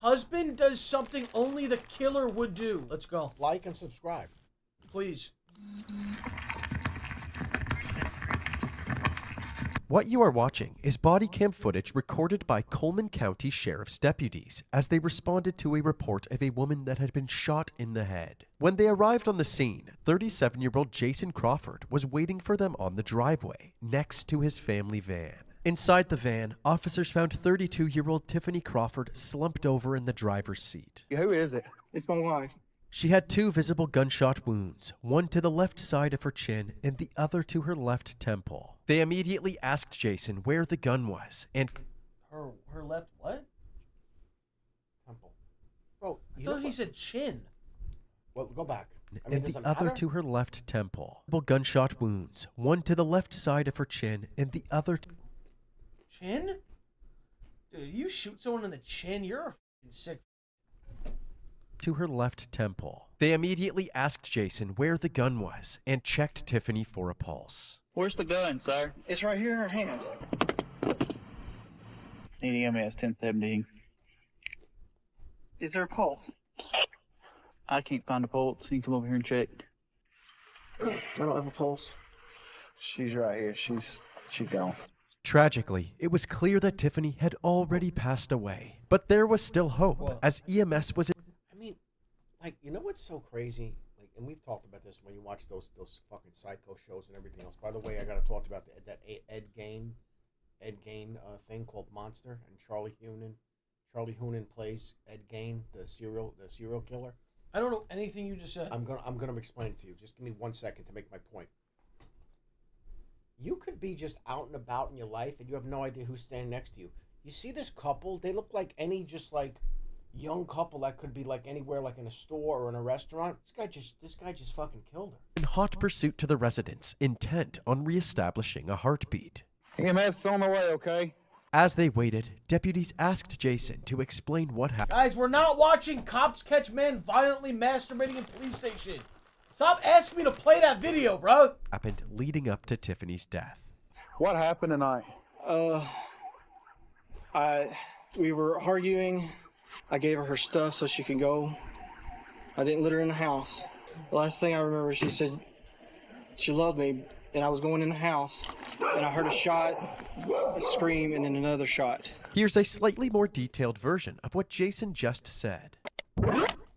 Husband does something only the killer would do. Let's go. Like and subscribe. Please. What you are watching is body cam footage recorded by Coleman County Sheriff's deputies as they responded to a report of a woman that had been shot in the head. When they arrived on the scene, 37-year-old Jason Crawford was waiting for them on the driveway next to his family van. Inside the van, officers found 32-year-old Tiffany Crawford slumped over in the driver's seat. Who is it? It's my wife. She had 2 visible gunshot wounds, one to the left side of her chin and the other to her left temple. They immediately asked Jason where the gun was, and Her left what? Temple. Bro, I thought he said chin. Well, go back. and the other to her left temple. Gunshot wounds, one to the left side of her chin and the other Chin? Dude, you shoot someone in the chin, you're a fucking sick. to her left temple. They immediately asked Jason where the gun was and checked Tiffany for a pulse. Where's the gun, sir? It's right here in her hand. EMS 1017. Is there a pulse? I can't find a pulse. You can come over here and check. I don't have a pulse. She's right here. She's gone. Tragically, it was clear that Tiffany had already passed away, but there was still hope as EMS was. I mean, like, you know what's so crazy? Like, and we've talked about this when you watch those fucking psycho shows and everything else. By the way, I gotta talk about that Ed Gein thing called Monster, and Charlie Hunnam plays Ed Gein, the serial killer. I don't know anything you just said. I'm gonna explain it to you. Just give me 1 second to make my point. You could be just out and about in your life, and you have no idea who's standing next to you. You see this couple? They look like any just like young couple that could be like anywhere, like in a store or in a restaurant. This guy just fucking killed her. In hot pursuit to the residence, intent on reestablishing a heartbeat. EMS on the way, okay? As they waited, deputies asked Jason to explain what happened. Guys, we're not watching cops catch man violently masturbating in police station. Stop asking me to play that video, bro. Happened leading up to Tiffany's death. What happened tonight? We were arguing. I gave her her stuff so she could go. I didn't let her in the house. The last thing I remember, she said she loved me, and I was going in the house, and I heard a shot, a scream, and then another shot. Here's a slightly more detailed version of what Jason just said.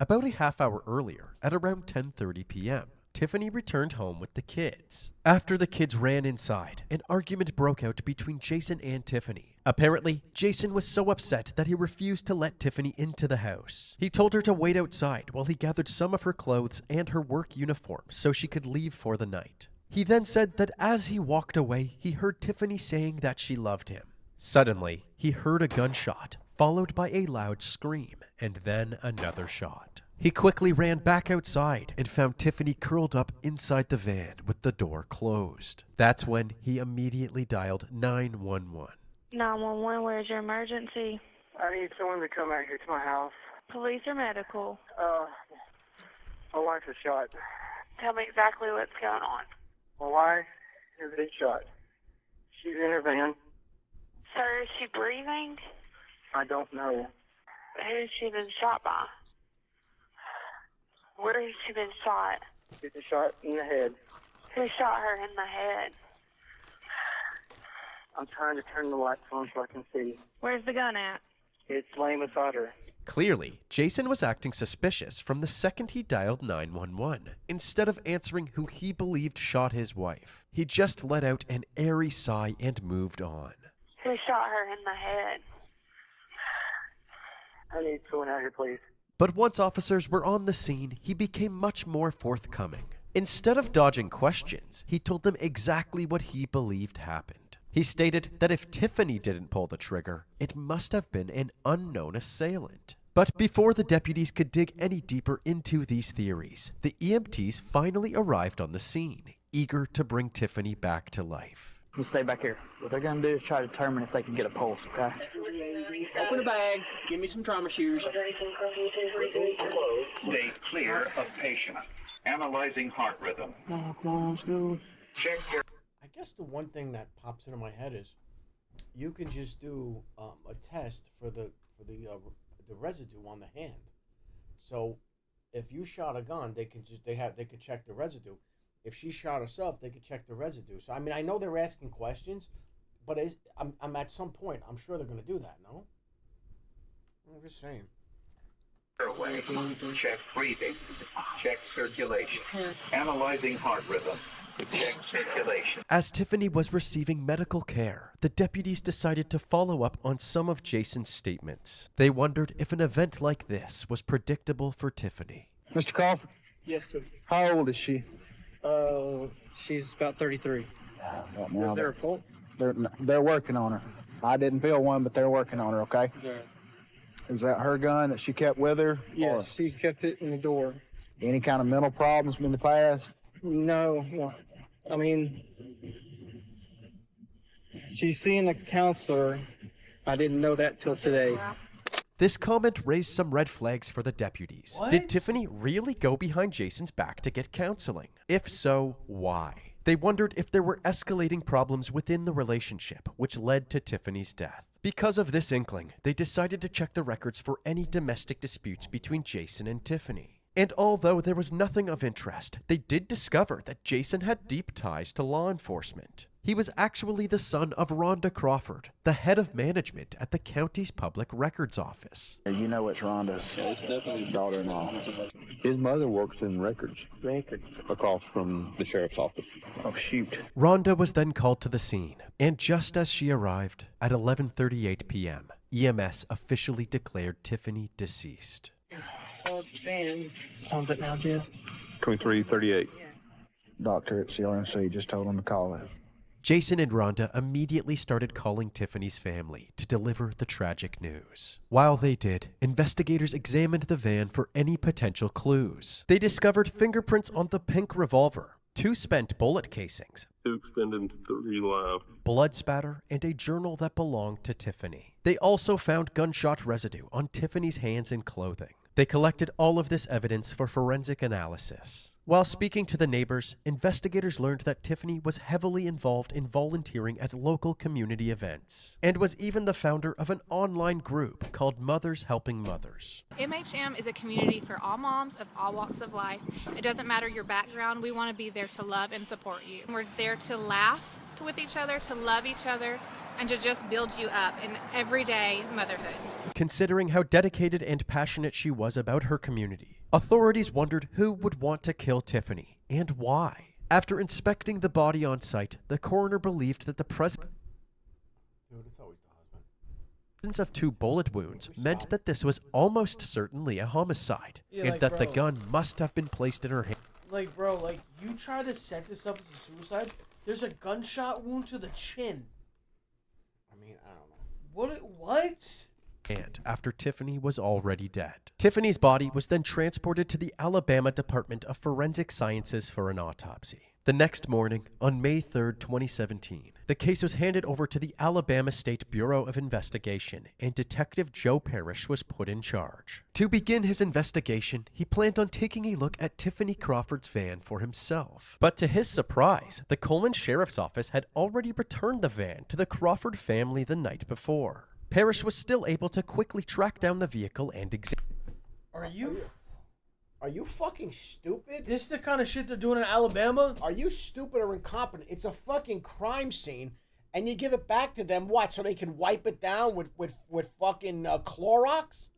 About a half hour earlier, at around 10:30 p.m., Tiffany returned home with the kids. After the kids ran inside, an argument broke out between Jason and Tiffany. Apparently, Jason was so upset that he refused to let Tiffany into the house. He told her to wait outside while he gathered some of her clothes and her work uniform so she could leave for the night. He then said that as he walked away, he heard Tiffany saying that she loved him. Suddenly, he heard a gunshot, followed by a loud scream, and then another shot. He quickly ran back outside and found Tiffany curled up inside the van with the door closed. That's when he immediately dialed 911. 911, where's your emergency? I need someone to come out here to my house. Police or medical? My wife is shot. Tell me exactly what's going on. My wife has been shot. She's in her van. Sir, is she breathing? I don't know. Who has she been shot by? Where has she been shot? She's been shot in the head. Who shot her in the head? I'm trying to turn the lights on so I can see. Where's the gun at? It's laying beside her. Clearly, Jason was acting suspicious from the second he dialed 911. Instead of answering who he believed shot his wife, he just let out an airy sigh and moved on. Who shot her in the head? I need someone out here, please. But once officers were on the scene, he became much more forthcoming. Instead of dodging questions, he told them exactly what he believed happened. He stated that if Tiffany didn't pull the trigger, it must have been an unknown assailant. But before the deputies could dig any deeper into these theories, the EMTs finally arrived on the scene, eager to bring Tiffany back to life. You stay back here. What they're going to do is try to determine if they can get a pulse, okay? Open the bag. Give me some trauma shoes. Stay clear of patient. Analyzing heart rhythm. Check your... I guess the one thing that pops into my head is you can just do a test for the the residue on the hand. So if you shot a gun, they could check the residue. If she shot herself, they could check the residue. So I mean, I know they're asking questions, but I'm at some point, I'm sure they're going to do that. No, I'm just saying. Airway. Check breathing. Check circulation. Analyzing heart rhythm. Check circulation. As Tiffany was receiving medical care, the deputies decided to follow up on some of Jason's statements. They wondered if an event like this was predictable for Tiffany. Mr. Crawford? Yes, sir. How old is she? She's about 33. Is there a pulse? They're working on her. I didn't feel one, but they're working on her, okay? Yeah. Is that her gun that she kept with her? Yes, Or she kept it in the door. any kind of mental problems in the past? No. I mean, she's seeing a counselor. I didn't know that till today. This comment raised some red flags for the deputies. What? Did Tiffany really go behind Jason's back to get counseling? If so, why? They wondered if there were escalating problems within the relationship, which led to Tiffany's death. Because of this inkling, they decided to check the records for any domestic disputes between Jason and Tiffany. And although there was nothing of interest, they did discover that Jason had deep ties to law enforcement. He was actually the son of Rhonda Crawford, the head of management at the county's public records office. You know it's Rhonda's daughter-in-law. His mother works in records across from the sheriff's office. Oh, shoot. Rhonda was then called to the scene, and just as she arrived, at 11:38 p.m., EMS officially declared Tiffany deceased. Oh, damn. Sounds it now, Jeff? 2338. Doctor at CRNC just told him to call her. Jason and Rhonda immediately started calling Tiffany's family to deliver the tragic news. While they did, investigators examined the van for any potential clues. They discovered fingerprints on the pink revolver, 2 spent bullet casings, 2 extended, 3 live. blood spatter, and a journal that belonged to Tiffany. They also found gunshot residue on Tiffany's hands and clothing. They collected all of this evidence for forensic analysis. While speaking to the neighbors, investigators learned that Tiffany was heavily involved in volunteering at local community events, and was even the founder of an online group called Mothers Helping Mothers. MHM is a community for all moms of all walks of life. It doesn't matter your background, we want to be there to love and support you. We're there to laugh with each other, to love each other, and to just build you up in everyday motherhood. Considering how dedicated and passionate she was about her community, authorities wondered who would want to kill Tiffany and why. After inspecting the body on site, the coroner believed that the presence of 2 bullet wounds meant that this was almost certainly a homicide, Yeah, and like, that the bro. gun must have been placed in her hand. Like, bro, like, you try to set this up as a suicide, there's a gunshot wound to the chin. I mean, I don't know. What? And after Tiffany was already dead. Tiffany's body was then transported to the Alabama Department of Forensic Sciences for an autopsy. The next morning, on May 3rd, 2017, the case was handed over to the Alabama State Bureau of Investigation, and Detective Joe Parrish was put in charge. To begin his investigation, he planned on taking a look at Tiffany Crawford's van for himself. But to his surprise, the Coleman Sheriff's Office had already returned the van to the Crawford family the night before. Parrish was still able to quickly track down the vehicle and examine. Are you fucking stupid? This the kind of shit they're doing in Alabama? Are you stupid or incompetent? It's a fucking crime scene, and you give it back to them, what, so they can wipe it down with fucking Clorox?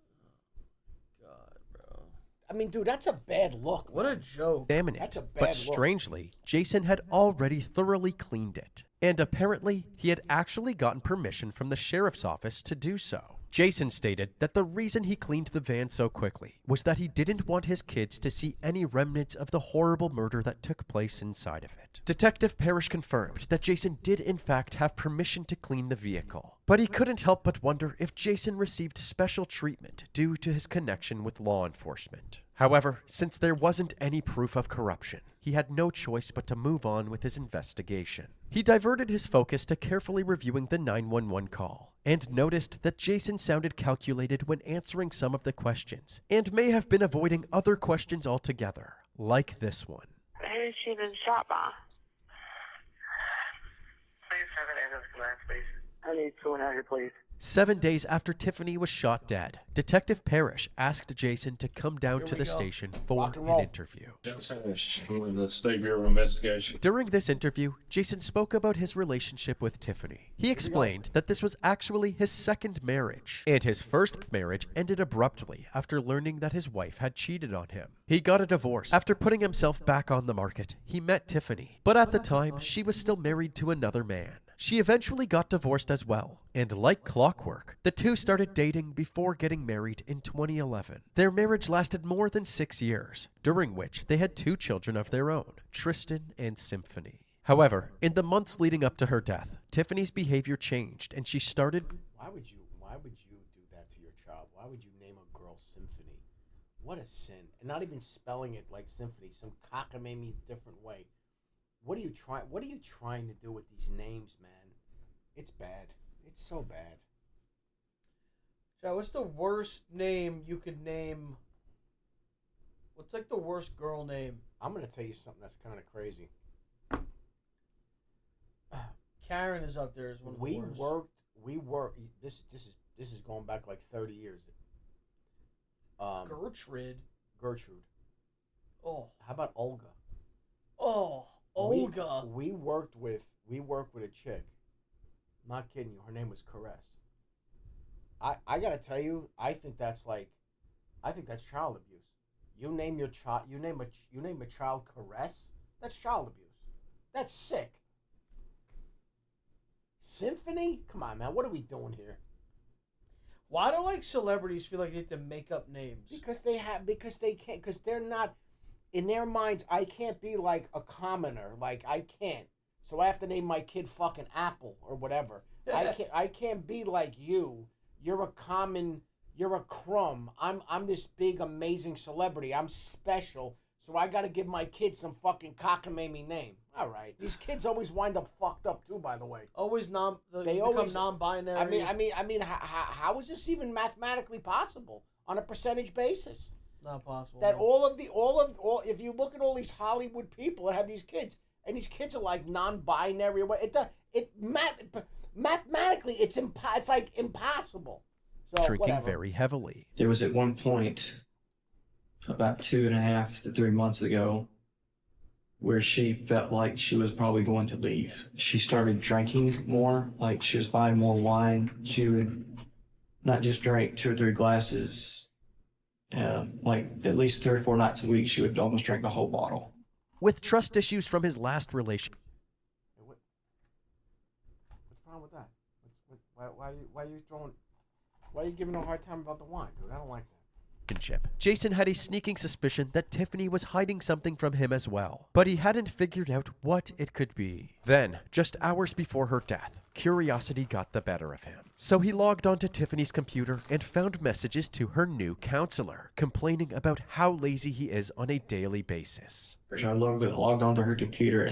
God, bro. I mean, dude, that's a bad look. What a joke. Examine That's it, a bad but look. strangely, Jason had already thoroughly cleaned it, and apparently he had actually gotten permission from the sheriff's office to do so. Jason stated that the reason he cleaned the van so quickly was that he didn't want his kids to see any remnants of the horrible murder that took place inside of it. Detective Parrish confirmed that Jason did in fact have permission to clean the vehicle, but he couldn't help but wonder if Jason received special treatment due to his connection with law enforcement. However, since there wasn't any proof of corruption, he had no choice but to move on with his investigation. He diverted his focus to carefully reviewing the 911 call, and noticed that Jason sounded calculated when answering some of the questions, and may have been avoiding other questions altogether, like this one. Who's she been shot by? Please have an ambulance command, please. I need someone out here, please. 7 days after Tiffany was shot dead, Detective Parrish asked Jason to come down to the station for an interview. The State Bureau of Investigation. During this interview, Jason spoke about his relationship with Tiffany. He explained that this was actually his second marriage, and his first marriage ended abruptly after learning that his wife had cheated on him. He got a divorce. After putting himself back on the market, he met Tiffany, but at the time, she was still married to another man. She eventually got divorced as well, and like clockwork, the two started dating before getting married in 2011. Their marriage lasted more than 6 years, during which they had 2 children of their own, Tristan and Symphony. However, in the months leading up to her death, Tiffany's behavior changed and she started... Why would you do that to your child? Why would you name a girl Symphony? What a sin. And not even spelling it like symphony, some cockamamie different way. What are you trying to do with these names, man? It's bad. It's so bad. So what's the worst name you could name? What's like the worst girl name? I'm gonna tell you something that's kind of crazy. Karen is up there as one of the worst. We worked. This is going back like 30 years. Gertrude. Oh, how about Olga? Oh, Olga. We worked with a chick. I'm not kidding you. Her name was Caress. I gotta tell you, I think that's child abuse. You name your child. You name a child Caress. That's child abuse. That's sick. Symphony? Come on, man. What are we doing here? Why do like celebrities feel like they have to make up names? Because they can't. Because they're not. In their minds, I can't be like a commoner. Like I can't. So I have to name my kid fucking Apple or whatever. I can't be like you. You're a common. You're a crumb. I'm this big amazing celebrity. I'm special. So I got to give my kid some fucking cockamamie name. All right. These kids always wind up fucked up too. By the way. They become non-binary. I mean, how is this even mathematically possible on a percentage basis? Not possible. That if you look at all these Hollywood people that have these kids, and these kids are like non-binary or what, mathematically it's like impossible. So, drinking whatever. very heavily. There was at one point, about 2.5 to 3 months ago, where she felt like she was probably going to leave. She started drinking more, like she was buying more wine. She would not just drink 2 or 3 glasses, like at least 3 or 4 nights a week, she would almost drink the whole bottle. With trust issues from his last relationship. What's wrong with that? Why are you giving her a hard time about the wine, dude? I don't like that. Jason had a sneaking suspicion that Tiffany was hiding something from him as well, but he hadn't figured out what it could be. Then, just hours before her death, curiosity got the better of him. So he logged onto Tiffany's computer and found messages to her new counselor, complaining about how lazy he is on a daily basis. I logged onto her computer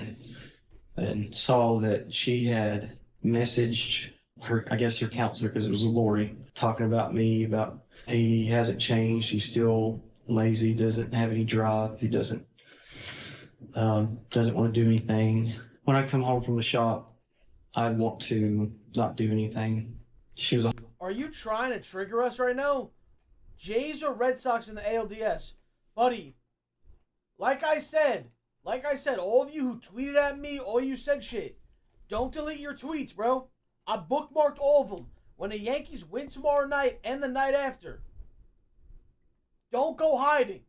and saw that she had messaged her, I guess her counselor, because it was Lori, talking about me, about he hasn't changed, he's still lazy, doesn't have any drive, he doesn't want to do anything. When I come home from the shop, I want to not do anything. Are you trying to trigger us right now? Jays or Red Sox in the ALDS? Buddy, like I said, all of you who tweeted at me, all you said shit, don't delete your tweets, bro. I bookmarked all of them. When the Yankees win tomorrow night and the night after, don't go hiding.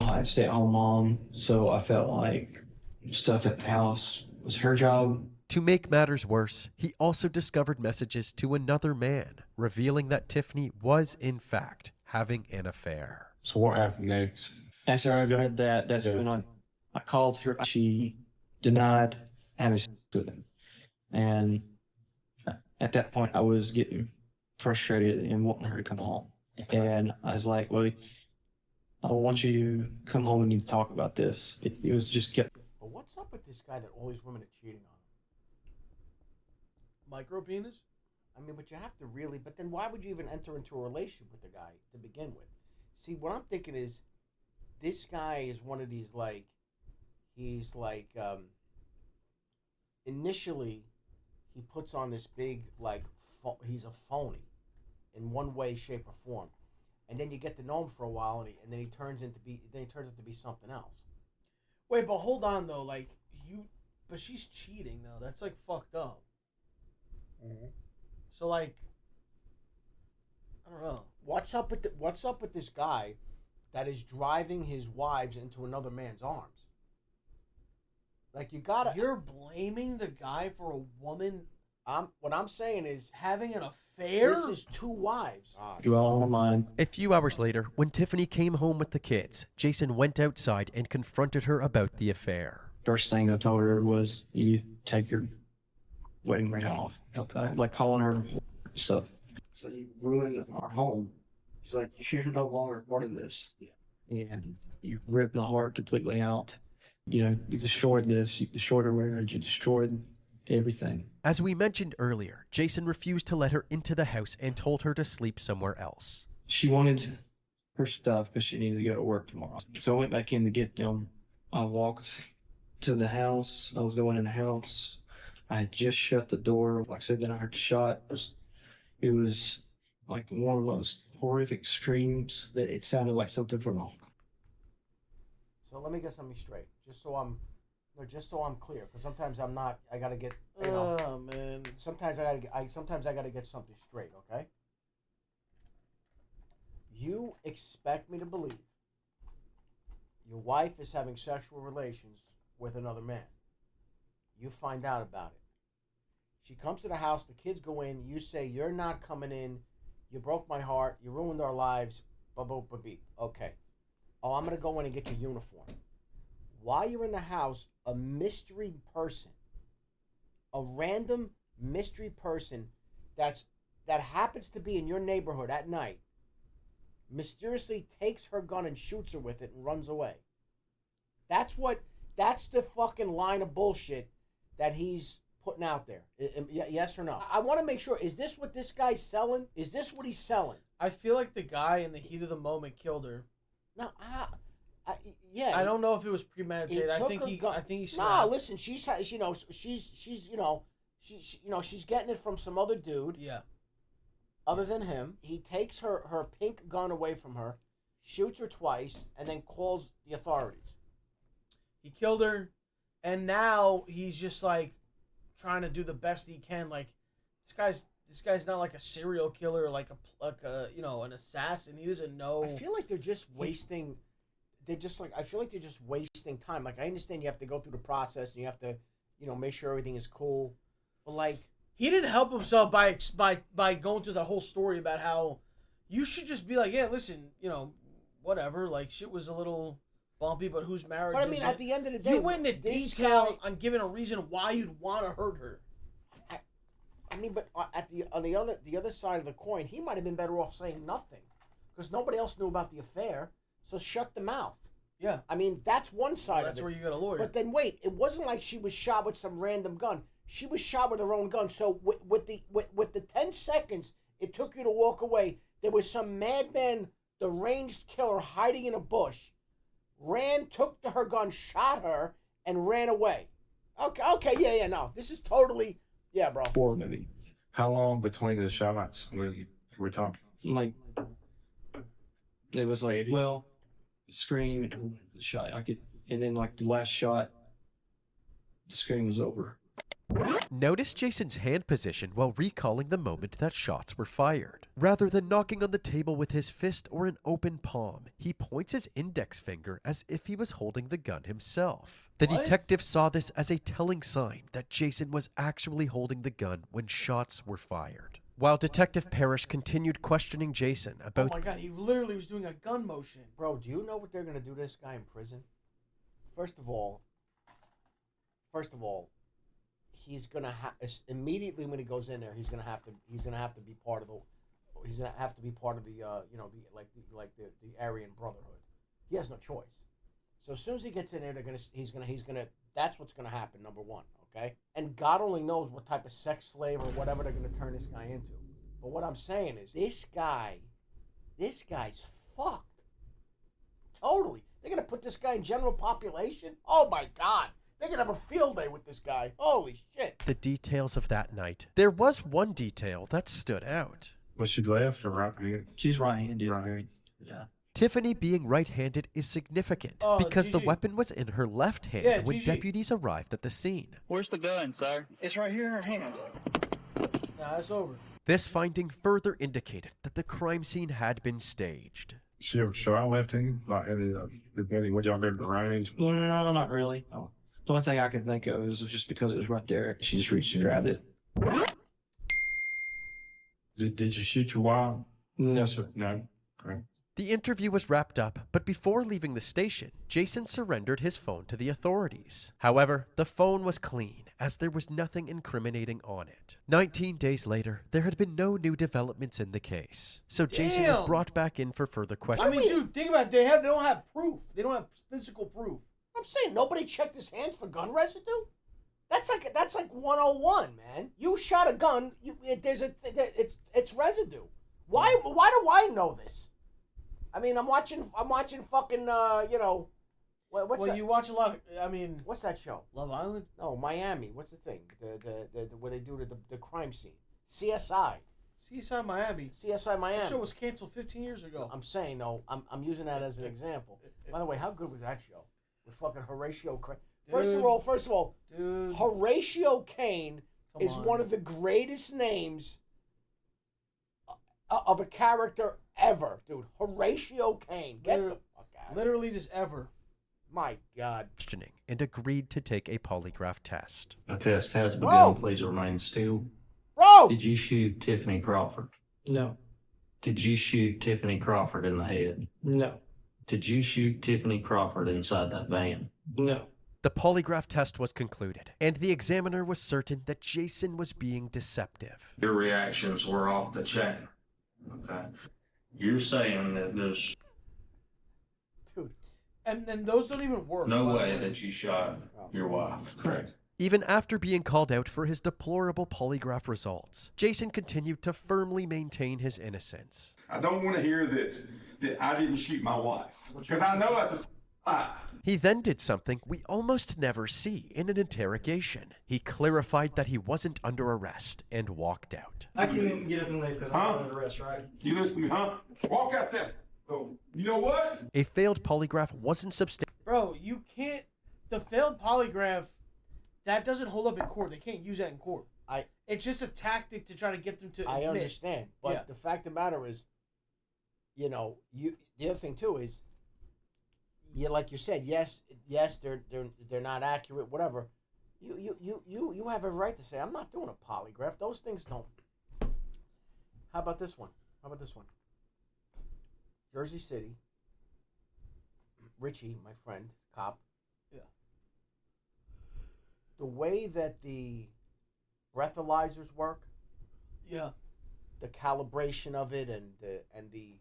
I stay at home mom, so I felt like stuff at the house was her job. To make matters worse, he also discovered messages to another man, revealing that Tiffany was, in fact, having an affair. So what happened next? After I read that, that's when I called her. She denied having sex with him. And at that point, I was getting frustrated and wanting her to come home. And I was like, well, I want you to come home and you talk about this. It was just kept. But what's up with this guy that all these women are cheating on him? Micro penis? I mean, but you have to really, but then why would you even enter into a relationship with the guy to begin with? See, what I'm thinking is, this guy is one of these, like, he's like, initially, he puts on this big, like, he's a phony in one way, shape, or form. And then you get to know him for a while, and then he turns out to be something else. Wait, but hold on though. Like but she's cheating though. That's like fucked up. Mm-hmm. So like, I don't know. What's up with this guy that is driving his wives into another man's arms? Like You're blaming the guy for a woman. What I'm saying is having an affair. This is two wives. You all don't mind. A few hours later, when Tiffany came home with the kids, Jason went outside and confronted her about the affair. First thing I told her was, you take your wedding ring off. Okay? Like calling her stuff. So you ruined our home. She's like, you're no longer part of this. And you ripped the heart completely out. You know, you destroyed this, you destroyed her marriage, you destroyed everything. As we mentioned earlier, Jason refused to let her into the house and told her to sleep somewhere else. She wanted her stuff because she needed to go to work tomorrow. So I went back in to get them. I walked to the house. I was going in the house. I had just shut the door. Like I said, then I heard the shot. It was like one of those horrific screams that it sounded like something from home. So let me get something straight, just so I'm clear, because sometimes I'm not. I gotta get. You know, oh man. Sometimes I gotta get something straight. Okay. You expect me to believe your wife is having sexual relations with another man. You find out about it. She comes to the house. The kids go in. You say you're not coming in. You broke my heart. You ruined our lives. Beep. Okay. Oh, I'm going to go in and get your uniform. While you're in the house, a mystery person, a random mystery person that happens to be in your neighborhood at night, mysteriously takes her gun and shoots her with it and runs away. That's the fucking line of bullshit that he's putting out there. Yes or no? I want to make sure, is this what this guy's selling? Is this what he's selling? I feel like the guy in the heat of the moment killed her. No, yeah. I don't know if it was premeditated. I think he snapped. No, listen, she's getting it from some other dude. Yeah. Other than him, he takes her pink gun away from her, shoots her twice, and then calls the authorities. He killed her, and now he's just like trying to do the best he can. Like this guy's not like a serial killer, like a an assassin. He doesn't know. I feel like they're just wasting. I feel like they're just wasting time. Like, I understand you have to go through the process and you have to, make sure everything is cool. But like, he didn't help himself by going through the whole story about how you should just be like, yeah, listen, whatever. Like, shit was a little bumpy, but whose marriage? But I mean, at the end of the day, you went into detail on giving a reason why you'd want to hurt her. I mean, but on the other side of the coin, he might have been better off saying nothing, because nobody else knew about the affair. So shut the mouth. Yeah. I mean, that's one side of it. That's where you got a lawyer. But then wait, it wasn't like she was shot with some random gun. She was shot with her own gun. So with the 10 seconds it took you to walk away, there was some madman, deranged killer hiding in a bush, took her gun, shot her, and ran away. Okay, yeah, no. This is totally, yeah, bro. Horror movie. How long between the shots we're talking? Like, it was like, well, scream and the shot. And then like the last shot, the scream was over. Notice Jason's hand position while recalling the moment that shots were fired. Rather than knocking on the table with his fist or an open palm, he points his index finger as if he was holding the gun himself. The detective saw this as a telling sign that Jason was actually holding the gun when shots were fired. While Detective Parrish continued questioning Jason about— Oh my God, he literally was doing a gun motion. Bro, do you know what they're going to do to this guy in prison? First of all, he's going to have, immediately when he goes in there, he's going to have to be part of the the Aryan Brotherhood. He has no choice. So as soon as he gets in there, that's what's going to happen, number one. Okay? And God only knows what type of sex slave or whatever they're going to turn this guy into. But what I'm saying is, this guy's fucked. Totally. They're going to put this guy in general population? Oh my God. They're gonna have a field day with this guy. Holy shit. The details of that night. There was one detail that stood out. Was she left or right hand? She's right-handed. Right. Yeah. Tiffany being right-handed is significant because the weapon was in her left hand when deputies arrived at the scene. Where's the gun, sir? It's right here in her hand. Nah, it's over. This finding further indicated that the crime scene had been staged. She ever shot left hand? Like, depending what y'all did at the range? No, not really. No. The only thing I can think of is just because it was right there. She just reached and grabbed it. Did you shoot your wife? No, sir. No. Okay. The interview was wrapped up, but before leaving the station, Jason surrendered his phone to the authorities. However, the phone was clean, as there was nothing incriminating on it. 19 days later, there had been no new developments in the case, so Jason was brought back in for further I questioning. mean, dude, think about it. They don't have proof. They don't have physical proof. I'm saying nobody checked his hands for gun residue. That's like 101, man. You shot a gun. It's residue. Why do I know this? I mean, I'm watching fucking what's that? You watch a lot of. I mean, what's that show? Love Island? No, Miami. What's the thing? The where they do the crime scene. CSI. CSI Miami. CSI Miami. That show was canceled 15 years ago. I'm saying no. I'm using that as an example. By the way, how good was that show? With fucking Horatio. First of all, dude, Horatio Kane is one of the greatest names of a character ever, dude. Horatio Kane. Get the fuck out. Literally just ever. My God. Questioning and agreed to take a polygraph test. A test has begun. Please remain still. Bro! Did you shoot Tiffany Crawford? No. Did you shoot Tiffany Crawford in the head? No. Did you shoot Tiffany Crawford inside that van? No. The polygraph test was concluded, and the examiner was certain that Jason was being deceptive. Your reactions were off the chain. Okay. You're saying that there's and then those don't even work. no way that you shot your wife. Correct. Even after being called out for his deplorable polygraph results, Jason continued to firmly maintain his innocence. I don't want to hear that I didn't shoot my wife, because I know that's a lie. He then did something we almost never see in an interrogation. He clarified that he wasn't under arrest and walked out. I can get up and leave because I'm under arrest, right? You listen to me, huh? Walk out there. Oh, you know what? A failed polygraph wasn't substantial. Bro, you can't. The failed polygraph, that doesn't hold up in court. They can't use that in court. It's just a tactic to try to get them to admit. I understand, but the fact of the matter is, the other thing too is, like you said, yes, they're not accurate, whatever. You have a right to say, I'm not doing a polygraph. Those things don't. How about this one? Jersey City. Richie, my friend, cop. Yeah. The way that the breathalyzers work. Yeah. The calibration of it and the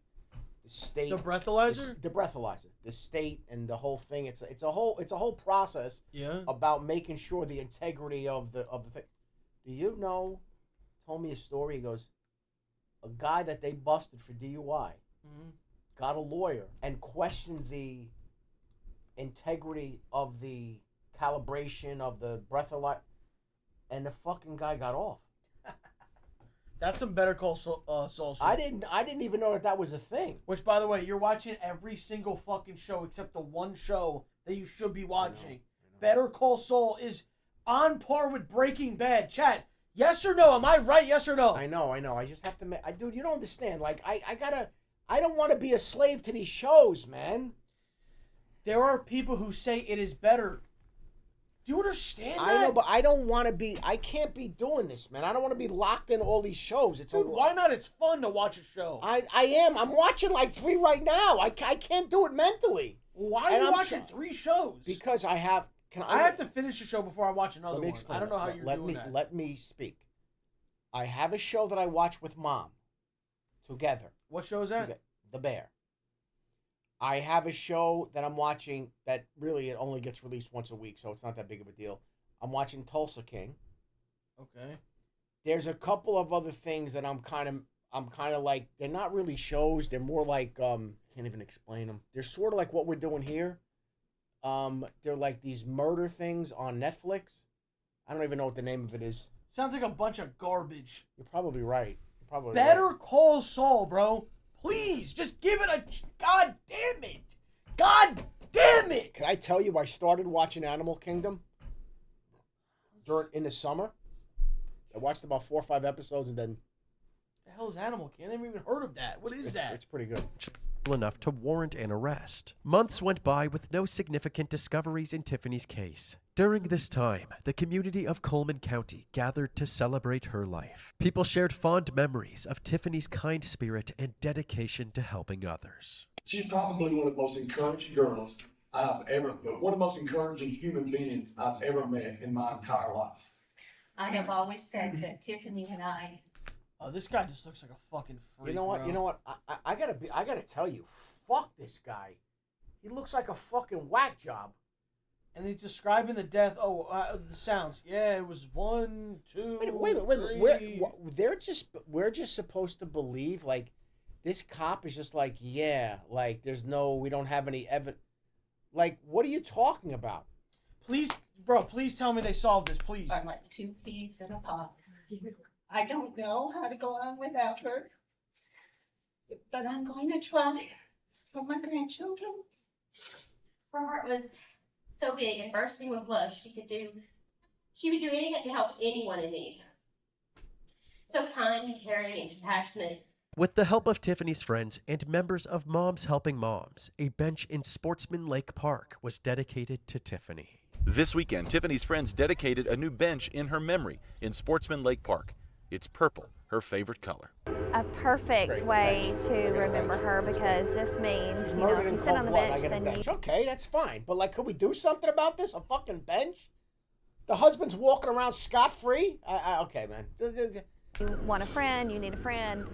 state. The breathalyzer? The breathalyzer. The state and the whole thing. It's a whole process. Yeah. About making sure the integrity of the thing. Do you know? Told me a story. He goes, a guy that they busted for DUI. Mm-hmm. Got a lawyer and questioned the integrity of the calibration of the breathalyzer, and the fucking guy got off. That's some Better Call Saul shit. I didn't even know that was a thing. Which, by the way, you're watching every single fucking show except the one show that you should be watching. I know. Better Call Saul is on par with Breaking Bad. Chat, yes or no? Am I right? Yes or no? I know. I just have to dude, you don't understand. Like, I don't want to be a slave to these shows, man. There are people who say it is better. Do you understand that? I know, but I don't want to be. I can't be doing this, man. I don't want to be locked in all these shows. Dude, why not? It's fun to watch a show. I am. I'm watching like 3 right now. I can't do it mentally. Why are you watching 3 shows? Because I have. I have to finish the show before I watch another one. I don't know how you're doing that. Let me speak. I have a show that I watch with Mom. Together. What show is that? The Bear. I have a show that I'm watching that really it only gets released once a week, so it's not that big of a deal. I'm watching Tulsa King. Okay. There's a couple of other things that I'm kind of like, they're not really shows. They're more like can't even explain them. They're sort of like what we're doing here. They're like these murder things on Netflix. I don't even know what the name of it is. Sounds like a bunch of garbage. You're probably right. You're probably Better right. Call Saul, bro. Please, just give it a... God damn it. God damn it. Can I tell you I started watching Animal Kingdom in the summer? I watched about 4 or 5 episodes and then... The hell is Animal Kingdom? I never even heard of that. What is that? It's pretty good. Enough to warrant an arrest. Months went by with no significant discoveries in Tiffany's case. During this time, the community of Coleman County gathered to celebrate her life. People shared fond memories of Tiffany's kind spirit and dedication to helping others. She's probably one of the most encouraging girls I've ever met, one of the most encouraging human beings I've ever met in my entire life. I have always said that Tiffany and I... Oh, this guy just looks like a fucking freak. You know what? Bro. You know what? I gotta tell you, fuck this guy. He looks like a fucking whack job. And he's describing the death. Oh, the sounds. Yeah, it was 1, 2. Wait a minute. We're just supposed to believe like this cop is just like, yeah, like we don't have any evidence. Like, what are you talking about? Please, bro, please tell me they solved this, please. are like 2 peas in a pod. I don't know how to go on without her, but I'm going to try for my grandchildren. Her heart was so big and bursting with love. She would do anything to help anyone in need. So kind and caring and compassionate. With the help of Tiffany's friends and members of Moms Helping Moms, a bench in Sportsman Lake Park was dedicated to Tiffany. This weekend, Tiffany's friends dedicated a new bench in her memory in Sportsman Lake Park. It's purple, her favorite color. A perfect way to remember her because this means, you know, if you sit on the bench, then you... Okay, that's fine. But, like, could we do something about this? A fucking bench? The husband's walking around scot-free? Okay, man. You want a friend, you need a friend,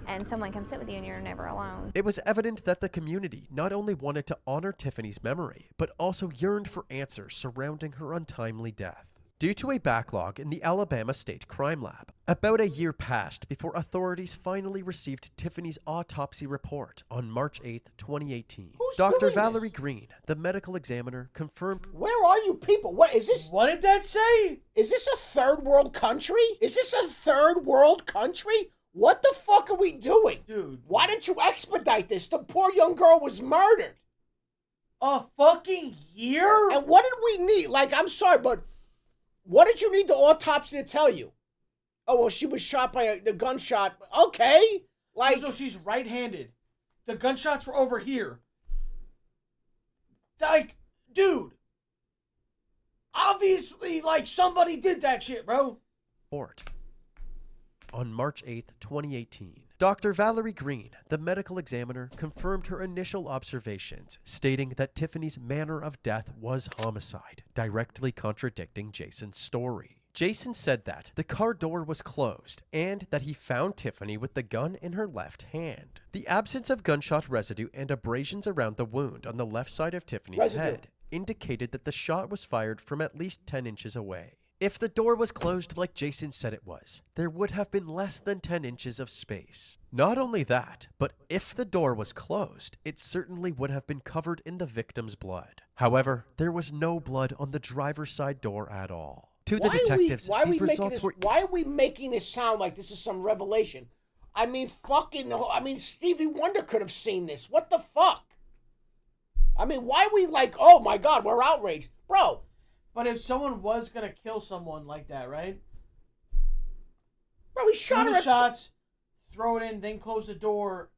and someone comes sit with you and you're never alone. It was evident that the community not only wanted to honor Tiffany's memory, but also yearned for answers surrounding her untimely death. Due to a backlog in the Alabama State Crime Lab, about a year passed before authorities finally received Tiffany's autopsy report on March 8, 2018. Dr. Valerie Green, the medical examiner, confirmed... Where are you people? What is this? What did that say? Is this a third world country? Is this a third world country? What the fuck are we doing? Dude. Why didn't you expedite this? The poor young girl was murdered. A fucking year? And what did we need? Like, I'm sorry, but... What did you need the autopsy to tell you? Oh, well, she was shot by the gunshot. Okay. Like, so she's right-handed. The gunshots were over here. Like, dude. Obviously, like, somebody did that shit, bro. On March 8, 2018, Dr. Valerie Green, the medical examiner, confirmed her initial observations, stating that Tiffany's manner of death was homicide, directly contradicting Jason's story. Jason said that the car door was closed and that he found Tiffany with the gun in her left hand. The absence of gunshot residue and abrasions around the wound on the left side of Tiffany's head indicated that the shot was fired from at least 10 inches away. If the door was closed like Jason said it was, there would have been less than 10 inches of space. Not only that, but if the door was closed, it certainly would have been covered in the victim's blood. However, there was no blood on the driver's side door at all. To the detectives, these results were... Why are we making this sound like this is some revelation? I mean, Stevie Wonder could have seen this. What the fuck? I mean, why are we like, oh my God, we're outraged. Bro. But if someone was going to kill someone like that, right? Bro, he shot her. Shots, throw it in, then close the door,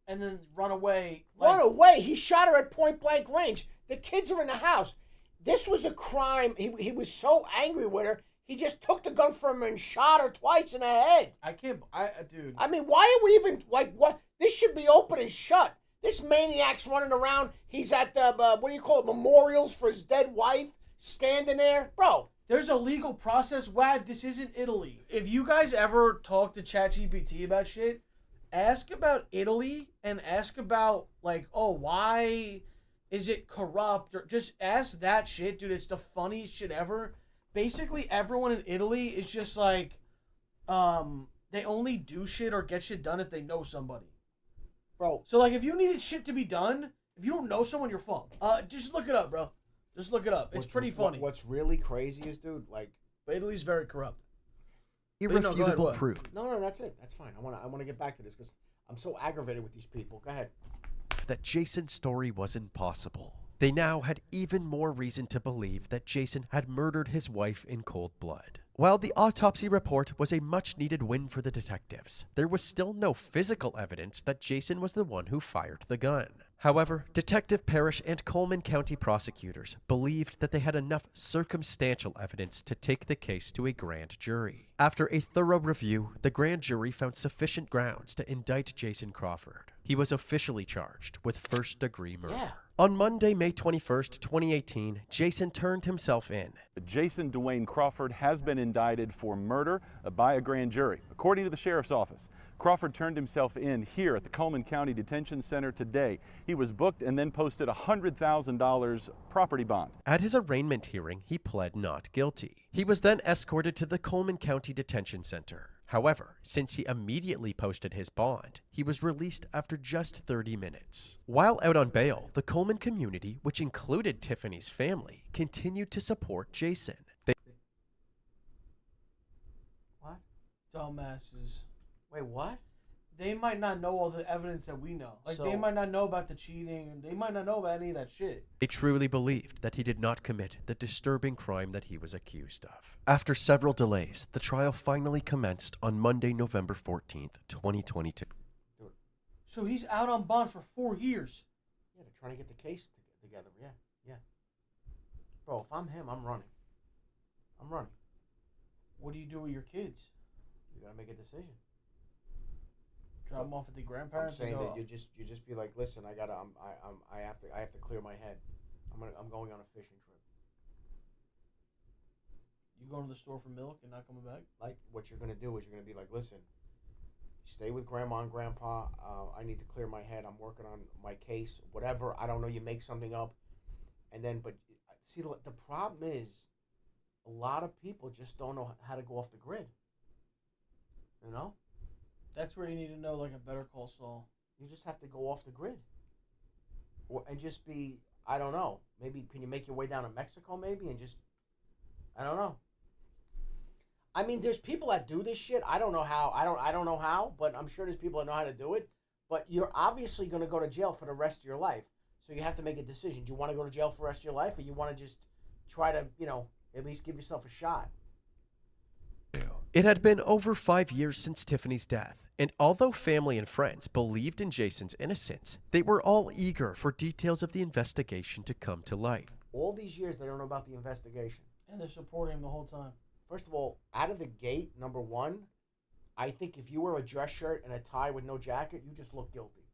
and then run away. Run away? He shot her at point blank range. The kids are in the house. This was a crime. He was so angry with her, he just took the gun from her and shot her twice in the head. Dude. I mean, why are we even, like, what? This should be open and shut. This maniac's running around. He's at the, what do you call it, memorials for his dead wife, standing there. Bro. There's a legal process. Wad, this isn't Italy. If you guys ever talk to ChatGPT about shit, ask about Italy and ask about, like, oh, why is it corrupt? Or just ask that shit, dude. It's the funniest shit ever. Basically, everyone in Italy is just like, they only do shit or get shit done if they know somebody. Bro. So, like, if you needed shit to be done, if you don't know someone, you're fucked. Just look it up, bro. Just look it up. It's pretty funny. What's really crazy is, dude, like, Italy's very corrupt. Irrefutable proof No, that's it. That's fine. I want to get back to this because I'm so aggravated with these people. Go ahead. that Jason's story was impossible. They now had even more reason to believe that Jason had murdered his wife in cold blood. While the autopsy report was a much-needed win for the detectives, there was still no physical evidence that Jason was the one who fired the gun. However, Detective Parrish and Coleman County prosecutors believed that they had enough circumstantial evidence to take the case to a grand jury. After a thorough review, the grand jury found sufficient grounds to indict Jason Crawford. He was officially charged with first-degree murder. Yeah. On Monday, May 21st, 2018, Jason turned himself in. Jason Dwayne Crawford has been indicted for murder by a grand jury. According to the sheriff's office, Crawford turned himself in here at the Coleman County Detention Center today. He was booked and then posted a $100,000 property bond. At his arraignment hearing, he pled not guilty. He was then escorted to the Coleman County Detention Center. However, since he immediately posted his bond, he was released after just 30 minutes. While out on bail, the Coleman community, which included Tiffany's family, continued to support Jason. What? Dumbasses. Wait, what? They might not know all the evidence that we know. Like, they might not know about the cheating, and they might not know about any of that shit. They truly believed that he did not commit the disturbing crime that he was accused of. After several delays, the trial finally commenced on Monday, November 14th, 2022. So he's out on bond for 4 years. Yeah, they're trying to get the case together. Yeah. Bro, if I'm him, I'm running. What do you do with your kids? You gotta make a decision. Drop them off at the grandparents. I'm saying that you just be like, listen, I have to clear my head. I'm going on a fishing trip. You going to the store for milk and not coming back? Like, what you're gonna do is you're gonna be like, listen, stay with grandma and grandpa. I need to clear my head. I'm working on my case, whatever. I don't know. You make something up, and then, but see, the problem is, a lot of people just don't know how to go off the grid. You know. That's where you need to know, like, a Better Call Saul. You just have to go off the grid. And just be, I don't know, maybe can you make your way down to Mexico maybe and just, I don't know. I mean, there's people that do this shit. I don't know how. I don't know how, but I'm sure there's people that know how to do it. But you're obviously going to go to jail for the rest of your life. So you have to make a decision. Do you want to go to jail for the rest of your life, or you want to just try to, at least give yourself a shot? It had been over 5 years since Tiffany's death, and although family and friends believed in Jason's innocence, they were all eager for details of the investigation to come to light. All these years, they don't know about the investigation. And they're supporting him the whole time. First of all, out of the gate, number one, I think if you wear a dress shirt and a tie with no jacket, you just look guilty.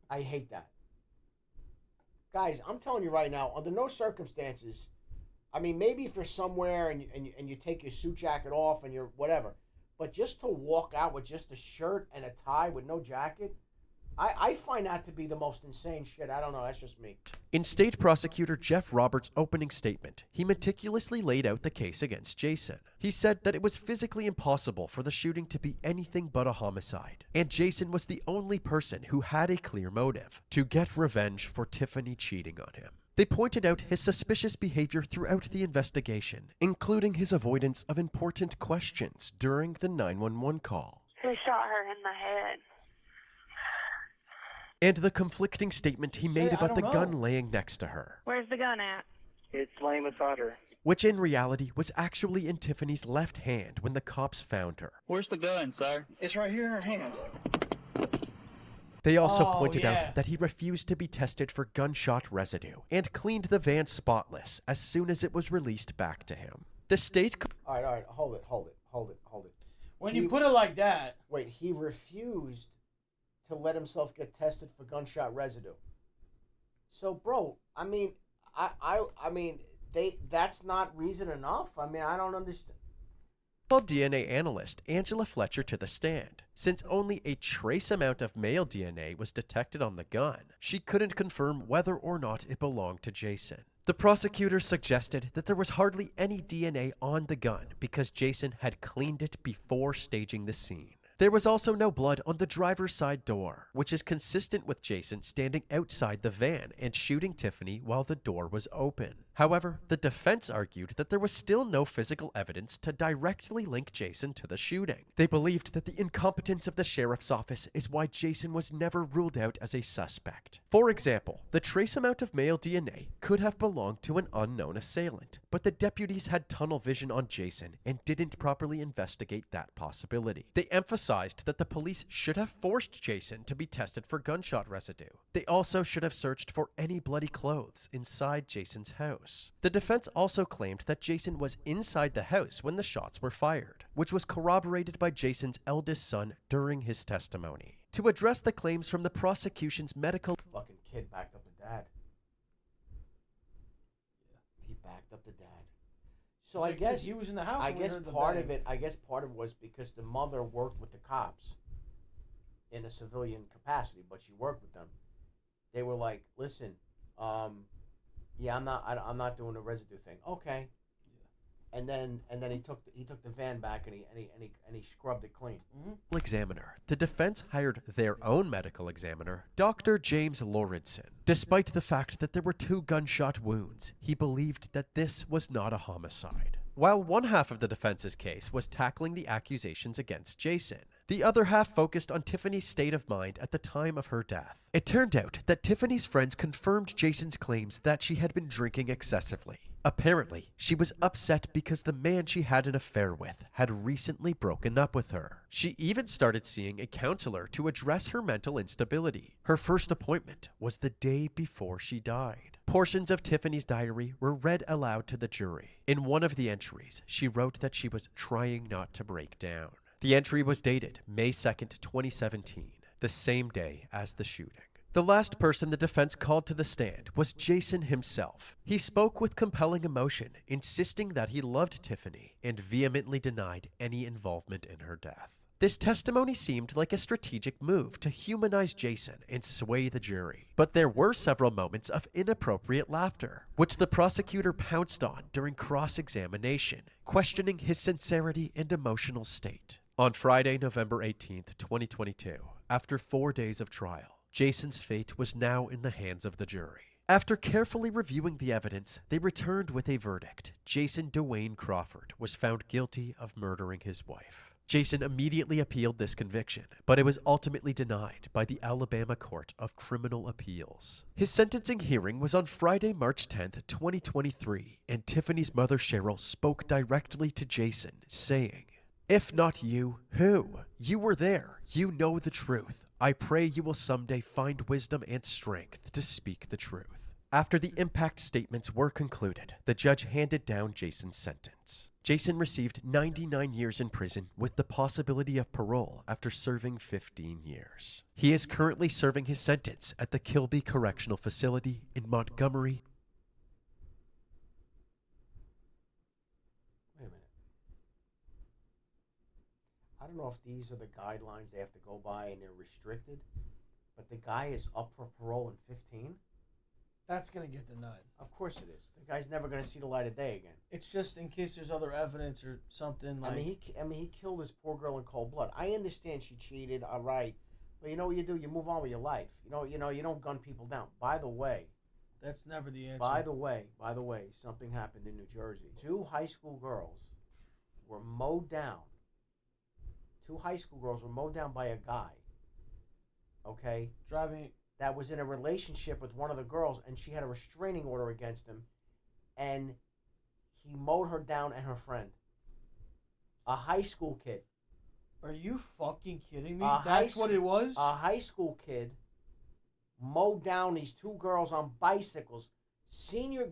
I hate that. Guys, I'm telling you right now, under no circumstances, I mean, maybe if you're somewhere and you take your suit jacket off and you're whatever, but just to walk out with just a shirt and a tie with no jacket, I find that to be the most insane shit. I don't know. That's just me. In State Prosecutor Jeff Roberts' opening statement, he meticulously laid out the case against Jason. He said that it was physically impossible for the shooting to be anything but a homicide, and Jason was the only person who had a clear motive: to get revenge for Tiffany cheating on him. They pointed out his suspicious behavior throughout the investigation, including his avoidance of important questions during the 911 call. Who shot her in the head? And the conflicting statement he made about the gun laying next to her, Where's the gun at? It's laying beside her. which in reality was actually in Tiffany's left hand when the cops found her. Where's the gun, sir? It's right here in her hand. They also pointed out that he refused to be tested for gunshot residue and cleaned the van spotless as soon as it was released back to him. The state... All right, hold it. When you put it like that... Wait, he refused to let himself get tested for gunshot residue. So, bro, I mean, that's not reason enough? I mean, I don't understand. Called DNA analyst Angela Fletcher to the stand. Since only a trace amount of male DNA was detected on the gun, she couldn't confirm whether or not it belonged to Jason. The prosecutor suggested that there was hardly any DNA on the gun because Jason had cleaned it before staging the scene. There was also no blood on the driver's side door, which is consistent with Jason standing outside the van and shooting Tiffany while the door was open. However, the defense argued that there was still no physical evidence to directly link Jason to the shooting. They believed that the incompetence of the sheriff's office is why Jason was never ruled out as a suspect. For example, the trace amount of male DNA could have belonged to an unknown assailant, but the deputies had tunnel vision on Jason and didn't properly investigate that possibility. They emphasized that the police should have forced Jason to be tested for gunshot residue. They also should have searched for any bloody clothes inside Jason's house. The defense also claimed that Jason was inside the house when the shots were fired, which was corroborated by Jason's eldest son during his testimony. To address the claims from the prosecution's medical... Fucking kid backed up the dad. He backed up the dad. So I guess he was in the house. I guess part of it was because the mother worked with the cops in a civilian capacity, but she worked with them. They were like, "Listen, yeah, I'm not doing the residue thing." Okay. And then he took the van back and he scrubbed it clean. Examiner. The defense hired their own medical examiner, Dr. James Lauridsen. Despite the fact that there were 2 gunshot wounds, he believed that this was not a homicide. While one half of the defense's case was tackling the accusations against Jason, the other half focused on Tiffany's state of mind at the time of her death. It turned out that Tiffany's friends confirmed Jason's claims that she had been drinking excessively. Apparently, she was upset because the man she had an affair with had recently broken up with her. She even started seeing a counselor to address her mental instability. Her first appointment was the day before she died. Portions of Tiffany's diary were read aloud to the jury. In one of the entries, she wrote that she was trying not to break down. The entry was dated May 2nd, 2017, the same day as the shooting. The last person the defense called to the stand was Jason himself. He spoke with compelling emotion, insisting that he loved Tiffany and vehemently denied any involvement in her death. This testimony seemed like a strategic move to humanize Jason and sway the jury. But there were several moments of inappropriate laughter, which the prosecutor pounced on during cross-examination, questioning his sincerity and emotional state. On Friday, November 18th, 2022, after 4 days of trial, Jason's fate was now in the hands of the jury. After carefully reviewing the evidence, they returned with a verdict. Jason Dwayne Crawford was found guilty of murdering his wife. Jason immediately appealed this conviction, but it was ultimately denied by the Alabama Court of Criminal Appeals. His sentencing hearing was on Friday, March 10th, 2023, and Tiffany's mother Cheryl spoke directly to Jason, saying, "If not you, who? You were there. You know the truth. I pray you will someday find wisdom and strength to speak the truth." After the impact statements were concluded, the judge handed down Jason's sentence. Jason received 99 years in prison with the possibility of parole after serving 15 years. He is currently serving his sentence at the Kilby Correctional Facility in Montgomery. I don't know if these are the guidelines they have to go by and they're restricted, but the guy is up for parole in 15? That's going to get denied. Of course it is. The guy's never going to see the light of day again. It's just in case there's other evidence or something like... I mean, he killed this poor girl in cold blood. I understand she cheated, all right. But you know what you do? You move on with your life. You don't gun people down. By the way... That's never the answer. By the way, something happened in New Jersey. 2 high school girls were mowed down. 2 high school girls were mowed down by a guy, okay? That was in a relationship with one of the girls, and she had a restraining order against him, and he mowed her down and her friend. A high school kid. Are you fucking kidding me? That's what it was? A high school kid mowed down these 2 girls on bicycles.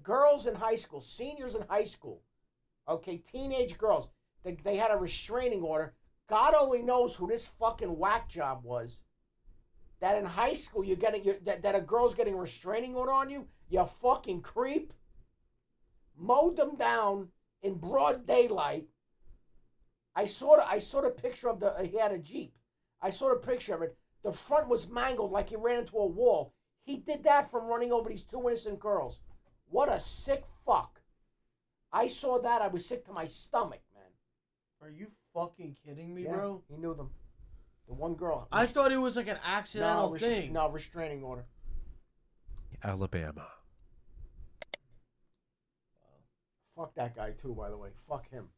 Girls in high school, seniors in high school. Okay, teenage girls. They had a restraining order. God only knows who this fucking whack job was. That in high school that a girl's getting a restraining order on you, you fucking creep. Mowed them down in broad daylight. I saw the picture of he had a Jeep. I saw the picture of it. The front was mangled like he ran into a wall. He did that from running over these 2 innocent girls. What a sick fuck. I saw that. I was sick to my stomach, man. Are you fucking kidding me, bro? He knew them. The one girl. I thought it was like an accidental thing. No, restraining order. Alabama. Fuck that guy too, by the way. Fuck him.